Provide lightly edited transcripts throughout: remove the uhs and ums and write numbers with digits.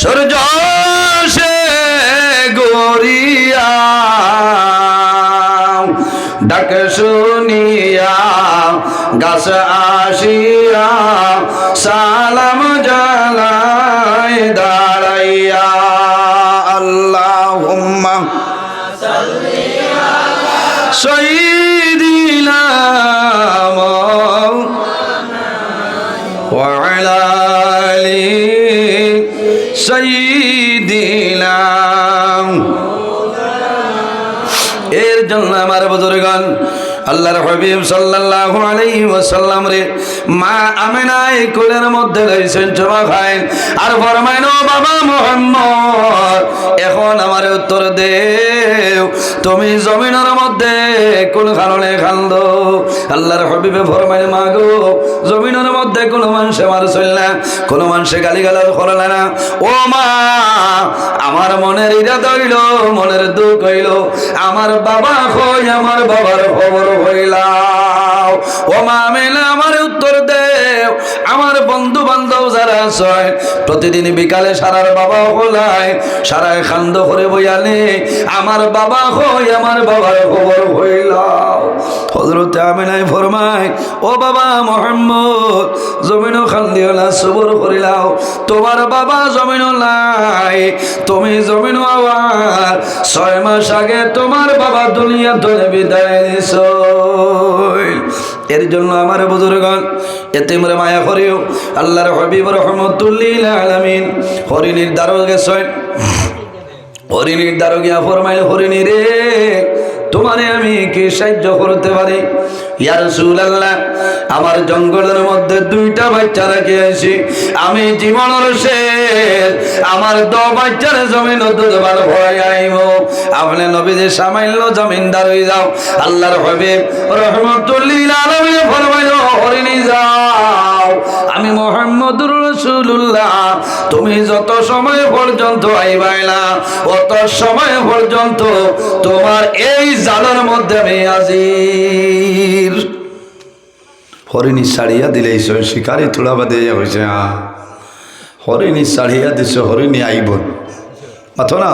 সূর্য সে গড়িয়া ডাক শুনিয়া গাছ আসিয়া সালাম জানায় দাঁড়াইয়া আল্লাহুম্মা সাল্লি আলা সাইয়্যিদিনা ওয়া আলা আলি সাইয়্যিদিনা। এর জন্য আমার বুজুর্গণ আল্লাহর হাবিব সাল্লাল্লাহু আলাইহি ওয়াসাল্লাম রে মা আমিনার কোলের মধ্যে লইছেন জমা খায় আর ফরমাইলো বাবা মুহাম্মদ এখন আমার উত্তর দেও তুমি জমিনের মধ্যে কোন কারণে কান্দো? আল্লাহর হাবিবে ফরমাইল মা গো জমিনের মধ্যে কোন মানুষ আমার চললা কোন মানুষে গালিগালাজ করলা না ও মা আমার মনের ইরাদা হইল মনের দুঃখ হইল আমার বাবা কই আমার বাবার খবর হইলাও ও মা মেলা আমার উত্তর দেও আমার বন্ধু বান্ধব যারা আছে প্রতিদিন বিকালে সারার বাবা হলাই সারায় খান্দ করে বইয়ালে আমার বাবা কই আমার বাবার খবর হইলাও। হযরত আমিনাই ফরমায় ও বাবা মুহাম্মদ জমিনও খান্দিও না সবর করিলাও তোমার বাবা জমিনও নাই তুমি জমিনও আবার 6 মাস আগে তোমার বাবা দুনিয়া থেকে বিদায় নিছো। এর জন্য আমার বুজুর্গণ এতিমরে মায়া করিও আল্লাহর হাবিব রাহমাতুল লিল আলামিন হরিণীর দ্বারো গেছেন হরিণীর দ্বারো গিয়া ফরমাইল হরিণী রে তোমারে আমি কি সাহায্য করতে পারি? ইয়া রাসূলুল্লাহ আমার জঙ্গলের মধ্যে 2টা বাচ্চা রেখে আইছি আমি জীবনের শেষ আমার 2 বাচ্চার জমিন দুধবার ভয় আইব আপনি নবীদের সামান্য জমিনদার হয়ে যাও। আল্লাহর হাবিব রাহমাতুল লিল আলামিন ফরমাইলো হরিণী যাও আমি মুহাম্মদুর রাসূলুল্লাহ তুমি যত সময় পর্যন্ত আইবাইলা অত সময় পর্যন্ত তোমার এই জালের মধ্যে আমি হাজির। হরিণী ছাড়িয়া দিলে শিকারি থোড়া বাদে হয়েছে হরিণী ছাড়িয়া দিছে হরিণী আইব মাথো না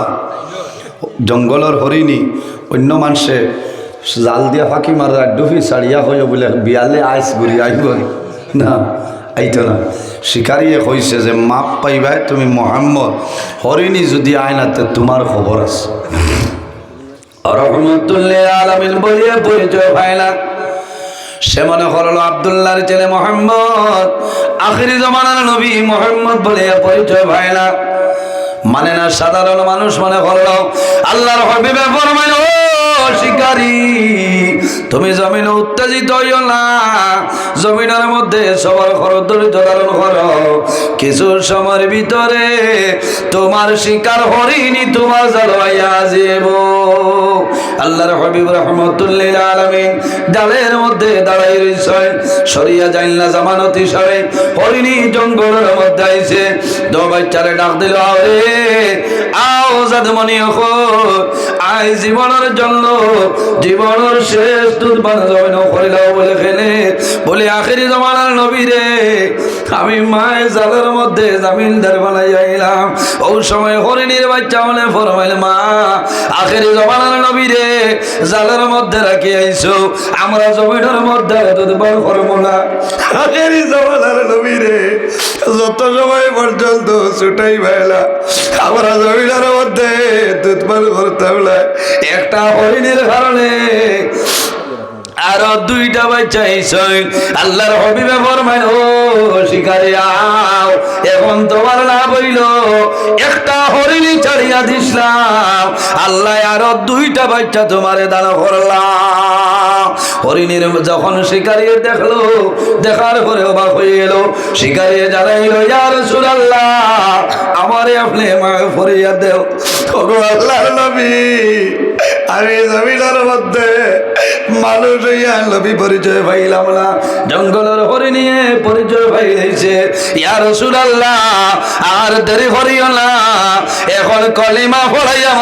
জঙ্গলের হরিণী অন্য মানুষে জাল দিয়া ফাঁকি মারা ডুফি ছাড়িয়া হয়ে বলে বিয়ালে আইস ঘুরি আইব না আইতো না। শিকারিয়ে কইছে যে মাপ পাইবাই তুমি মুহাম্মদ হরিণী যদি আয়নাতে তোমার খবর আছে রাহমাতুল লিল আলামিন বলিয়া পরিচয় পাইলা সে মনে করলো আব্দুল্লাহর ছেলে মুহাম্মদ আখিরি জামানার নবী মুহাম্মদ বলিয়া পরিচয় পাইলা মানে না সাধারণ মানুষ মনে করলো আল্লাহর হাবিবে ফরমাইল ও শিকারী তুমি জমিনে উত্তেজিত হইও না জমিনের মধ্যে সবার খরচ ধৈর্য ধারণ করো কিছু সময়ের ভিতরে তোমার শিকার হরিণী তোমার জালওয়াইয়া যাইব। আল্লাহর হাবিব রাহমাতুল লিল আলামিন ডালের মধ্যে দাঁড়াই রইছেন সরিয়া যাইল না জামানত হিসাবে হরিণী জঙ্গলের মধ্যে আইছে 2 বাচ্চারে ডাক দিল আরে আও জাদমনি আই জীবনের জন্য জীবনের শেষ দুধ বান জমিন করিলাও বলে ফেলে বলে আখিরি জামানার নবী রে আমি মায়ের জালের মধ্যে জামিনদার বানাই আইলাম। ওই সময় হরিণীর বাচ্চা মনে ফরমাইল মা আখিরি জামানার নবী রে জালের মধ্যে রাখি আইছো আমরা জমিনের মধ্যে দুধ বার করবো না আখিরি জামানার নবী রে যত সময় পর্যন্ত ছুটাই ভাইলা আমরা জমিনের মধ্যে দুধ বার করতাম না একটা হরিণীর কারণে আরো 2টা বাচ্চা আইছেন আল্লাহর হাবিবে ফরমায় ও শিকারি আও এখন তোমার লাভ হইল একটা হরিণী ছাড়িয়া দিছিলাম আল্লাহ আরো 2টা বাচ্চা তোমারে দান করলাম। হরিণীর যখন শিকারি দেখলো দেখার পরে অবাক হয়ে গেল শিকারি জানাইল ইয়া রাসূলুল্লাহ আমারে আপনি মাফ করিয়া দেও ওগো আল্লাহর নবী আমি জমিনের মধ্যে মানুষ হইয়া নবী পরিচয় পাইলাম না জঙ্গলের হরিণী পরিচয় পাইছে ইয়া রাসূলুল্লাহ আর দেরি করিও না এখন কলিমা পড়াইয়া